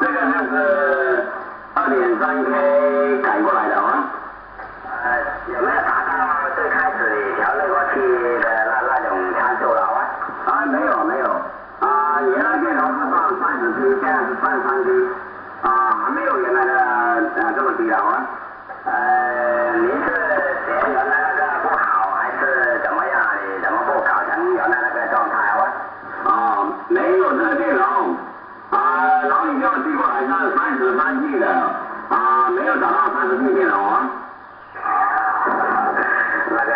这个就是2.3K 改过来的啊。有没有达到最开始你调热过去的那种参数了啊？没有。原来电脑是放30T，现在是33T，还没有原来的这么低了啊。您是嫌原来那个不好，还是怎么样？你怎么不搞成原来那个状态啊？没有这个电脑，老李给我寄过来是33T的，没有找到30T电脑啊。那个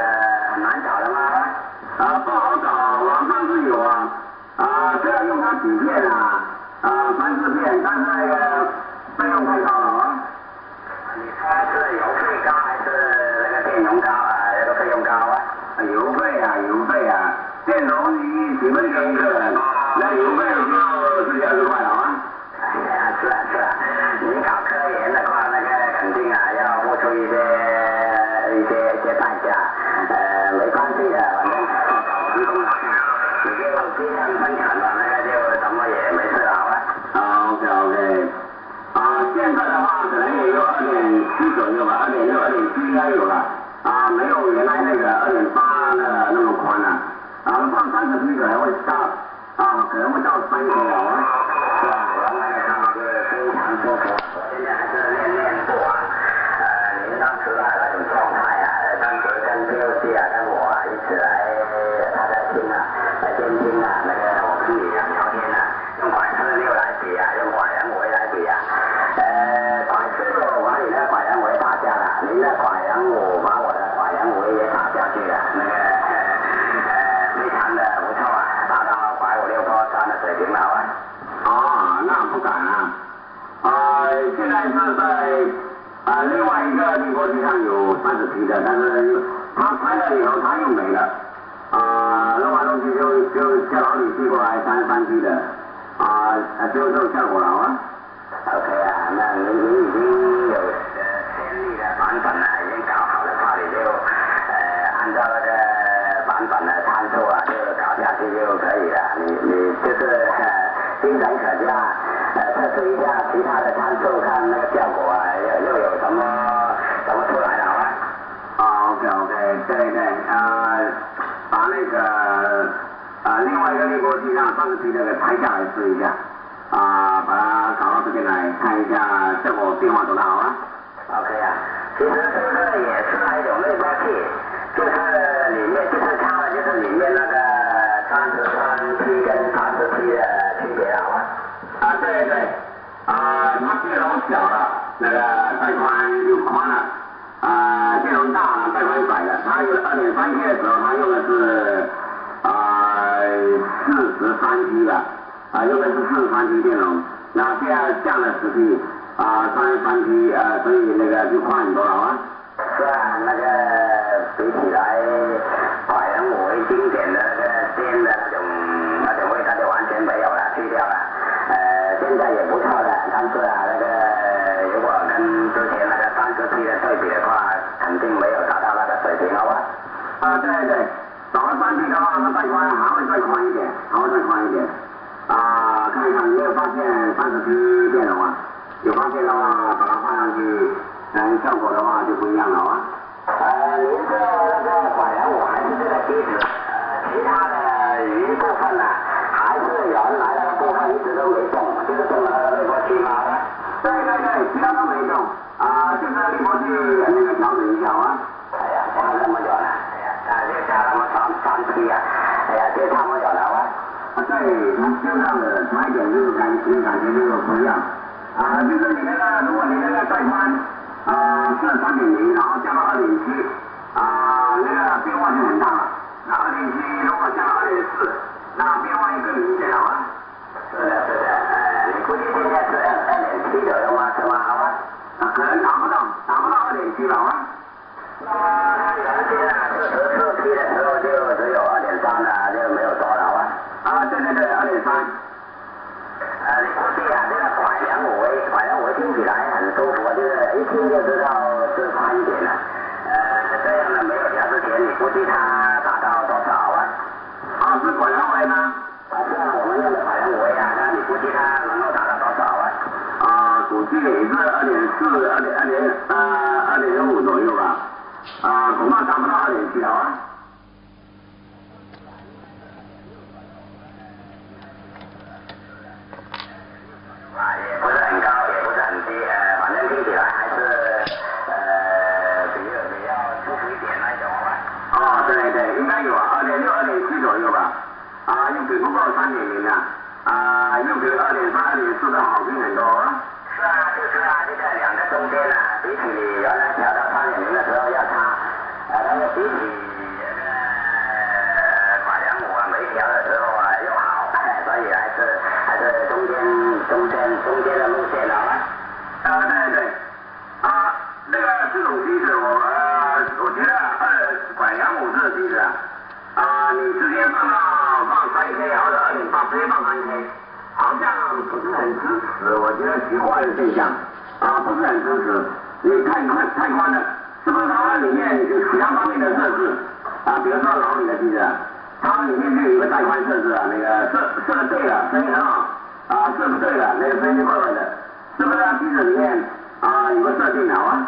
很难找的吗？不好找，网上是有啊。虽然用它几片3-4片，但是那个费用太高了啊。你说是邮费高还是那个电容高那个费用高啊？邮费电脑你几分钱一个人，那邮费就40-20块了啊。是啊，你搞科研的话，那个肯定要付出一些代价，没关系的，反正搞完工了，你就尽量分享吧，那个就什么也没事了啊。OK。现在的话可能也有2.7左右吧，2.6、2.7应该有了，没有原来那个2.8的那么宽了，放30T可能会到3K了啊。是啊，我那个看是非常舒服，我现在还是练过您当时那种状态当时跟POC跟我一起来大家听来监听那个我跟你聊天用拐46来比用拐杨伟来比拐46把你的拐杨伟打下了，您的拐杨5把我的拐杨伟也打下去了，那个非常的不错达到拐56波3的水平了那不敢现在是在另外一个立波机上有30T的，但是他拆了以后他又没了，弄完东西就叫老李寄过来33T的，就这种效果了啊。OK 那您已经有先例的版本已经搞好的话，你就按照那个版本的参数就搞下去就可以了。你就是精神可嘉，测试一下其他的参数，看那个效果又有什么出来了OK， 对，把那个另外一个立波机上30T那个拆下来试一下，把它搞到这边来看一下效果变化多大好啊。OK 其实这个也是一种立波器，就是里面就是差的就是里面那个33T跟30T的区别了对，它电容小了，那个带宽又宽了，电容大了，带宽窄了。它有2.3K的时候，它用的是43T 的，用的是43T 电容。那现在降了10T， 33T， 所以那个就宽很多了啊。是那个比起来，拐杨伟经典的那个尖的那种味道就完全没有了，去掉了。现在也不错的，但是那个如果跟之前那个30T的对比的话，肯定没有达到那个水平了对，少了3T的话，它带宽还会再宽一点，看一看有没有发现30T电容有发现的话，把它放上去，效果的话就不一样了您是那个拐杨伟还是这个机子？其他的余部分还是原来那个部分一直都没动，就是动了立波器吗？对，其他都没动，就是立波器那个调整一下加那么久了，就加那么3T就差不多了对，它就这样的，差一点就是感觉就不一样。就是你那个，如果你那个带宽是3.0，然后降到2.7，那个变化就很大了。那2.7如果降到2.4，那变化就更明显了是的，你估计现在是2.7左右吗？是吗？可能达不到2.7了它原先44T的时候就只有2.3了，就没有多了对，2.3。你估计这个拐杨伟听起来很舒服，就是一听就知道是宽一点了。这样的没有调之前，你估计它达到多少是拐杨伟吗？是我们用的拐杨伟那你估计它能够达到多少手机也是2.4、2.5左右吧，恐怕达不到2.7了啊。也不是很高，也不是很低，反正听起来还是比较舒服一点那种吧。哦，对对，应该有2.6、2.7左右吧，又比不过3.0啊，又比2.3、2.4的好听很多啊。是啊，就是啊，就在两个中间啊，比起原来调到3.0的时候要差，但是比起拐两母没调的时候又好，所以还是中间的路线好了。对对，那个这种机子我觉得拐两母这个机子你直接放3K或者2.8，直接放3K。好像不是很支持，我觉得奇怪的现象不是很支持。你太宽了，是不是它里面有其他方面的设置比如说老李的机子，它里面就有一个带宽设置那个设对了，声音很好设不对了，那个声音怪怪的，是不是机子里面有个设定好啊？